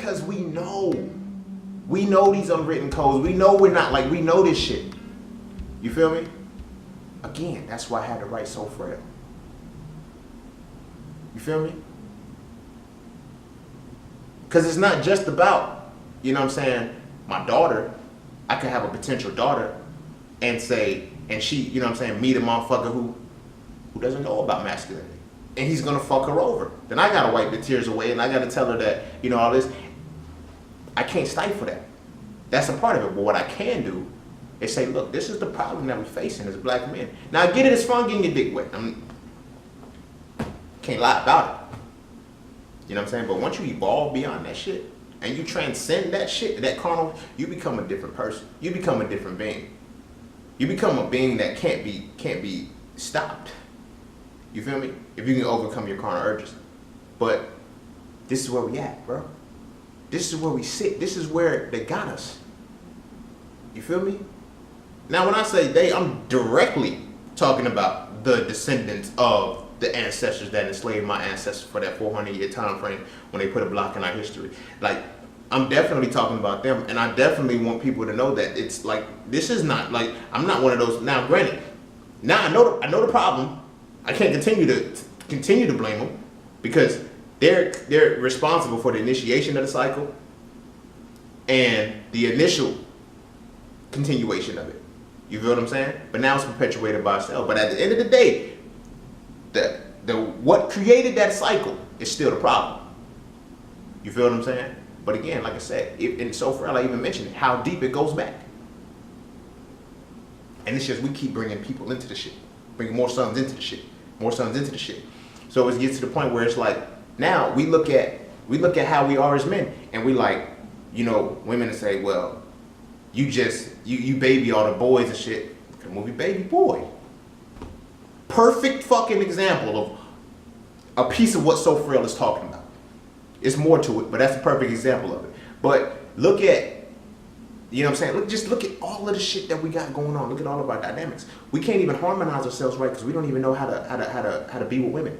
Because we know these unwritten codes. We know we're not like, we know this shit. You feel me? Again, that's why I had to write So Frail. You feel me? Because it's not just about, you know what I'm saying, my daughter. I could have a potential daughter and say, and she, you know what I'm saying, meet a motherfucker who doesn't know about masculinity. And he's gonna fuck her over. Then I gotta wipe the tears away and I gotta tell her that, you know, all this. I can't stifle that. That's a part of it. But what I can do is say, look, this is the problem that we're facing as black men. Now, I get it, it's fun getting your dick wet. Can't lie about it. You know what I'm saying? But once you evolve beyond that shit and you transcend that shit, that carnal, you become a different person. You become a different being. You become a being that can't be stopped. You feel me? If you can overcome your carnal urges. But this is where we at, bro. This is where we sit. This is where they got us. You feel me? Now, when I say they, I'm directly talking about the descendants of the ancestors that enslaved my ancestors for that 400-year time frame when they put a block in our history. Like, I'm definitely talking about them, and I definitely want people to know that it's like, this is not like, I'm not one of those. Now, granted, now I know the problem. I can't continue to blame them because they're responsible for the initiation of the cycle and the initial continuation of it. You feel what I'm saying? But now it's perpetuated by itself. But at the end of the day, the what created that cycle is still the problem. You feel what I'm saying? But again, like I said, in So Frail, I even mentioned how deep it goes back. And it's just we keep bringing people into the shit, bringing more sons into the shit, more sons into the shit. So it gets to the point where it's like, now we look at how we are as men, and we like, you know, women say, well, you baby all the boys and shit. The movie Baby Boy. Perfect fucking example of a piece of what So Frail is talking about. It's more to it, but that's a perfect example of it. But look at, you know what I'm saying? Just look at all of the shit that we got going on. Look at all of our dynamics. We can't even harmonize ourselves right because we don't even know how to be with women.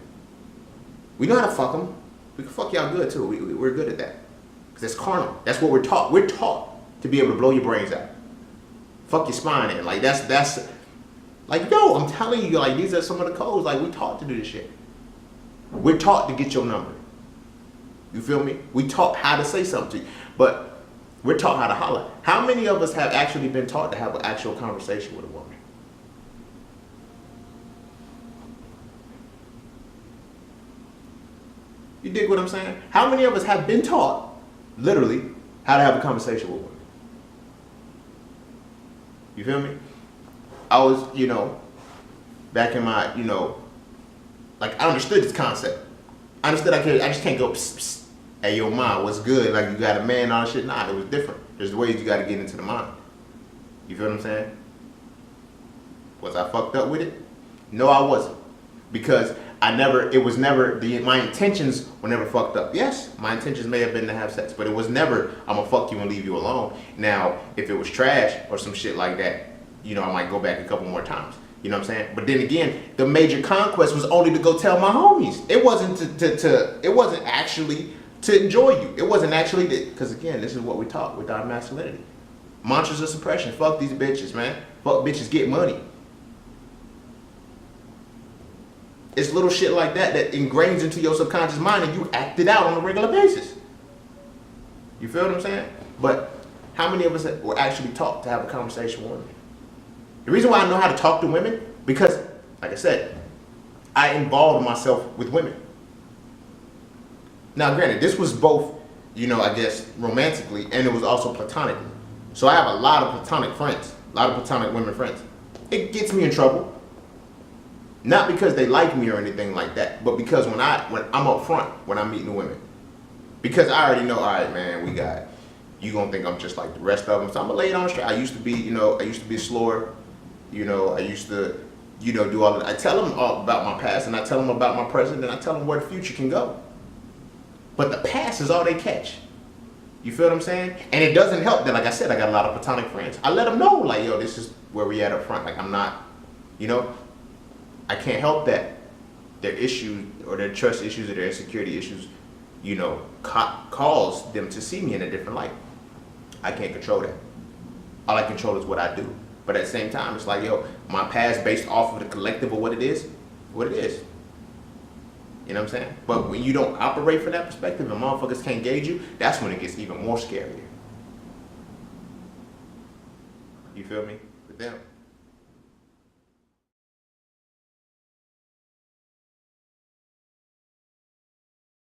We know how to fuck them. We can fuck y'all good too. We're good at that. Because that's carnal. That's what we're taught. We're taught to be able to blow your brains out. Fuck your spine in. Like that's like, yo, I'm telling you, like, these are some of the codes. Like, we taught to do this shit. We're taught to get your number. You feel me? We taught how to say something to you. But we're taught how to holler. How many of us have actually been taught to have an actual conversation with a woman? You dig what I'm saying? How many of us have been taught, literally, how to have a conversation with women? You feel me? I was, you know, back in my, you know, like, I understood this concept. I understood I just can't go, psst, psst. Hey, yo, ma, what's good? Like, you got a man, all that shit. Nah, it was different. There's ways you got to get into the mind. You feel what I'm saying? Was I fucked up with it? No, I wasn't. Because my intentions were never fucked up. Yes, my intentions may have been to have sex, but it was never, I'm gonna fuck you and leave you alone. Now, if it was trash or some shit like that, you know, I might go back a couple more times. You know what I'm saying? But then again, the major conquest was only to go tell my homies. It wasn't it wasn't actually to enjoy you. It wasn't actually because again, this is what we taught with our masculinity. Mantras of suppression. Fuck these bitches, man. Fuck bitches, get money. It's little shit like that ingrains into your subconscious mind and you act it out on a regular basis. You feel what I'm saying? But how many of us were actually taught to have a conversation with women? The reason why I know how to talk to women, because, like I said, I involved myself with women. Now, granted, this was both, you know, I guess, romantically, and it was also platonically. So I have a lot of platonic friends, a lot of platonic women friends. It gets me in trouble. Not because they like me or anything like that, but because when I'm up front when I'm meeting women. Because I already know, all right, man, you gonna think I'm just like the rest of them. So I'm gonna lay it on straight. I used to be a slower. You know, I used to, you know, do all of that. I tell them all about my past, and I tell them about my present, and I tell them where the future can go. But the past is all they catch. You feel what I'm saying? And it doesn't help that, like I said, I got a lot of platonic friends. I let them know, like, yo, this is where we at up front. Like, I'm not, you know, I can't help that their issues or their trust issues or their insecurity issues cause them to see me in a different light. I can't control that. All I control is what I do. But at the same time, it's like, yo, my past based off of the collective of what it is, what it is. You know what I'm saying? But when you don't operate from that perspective and motherfuckers can't gauge you, that's when it gets even more scarier. You feel me? With them.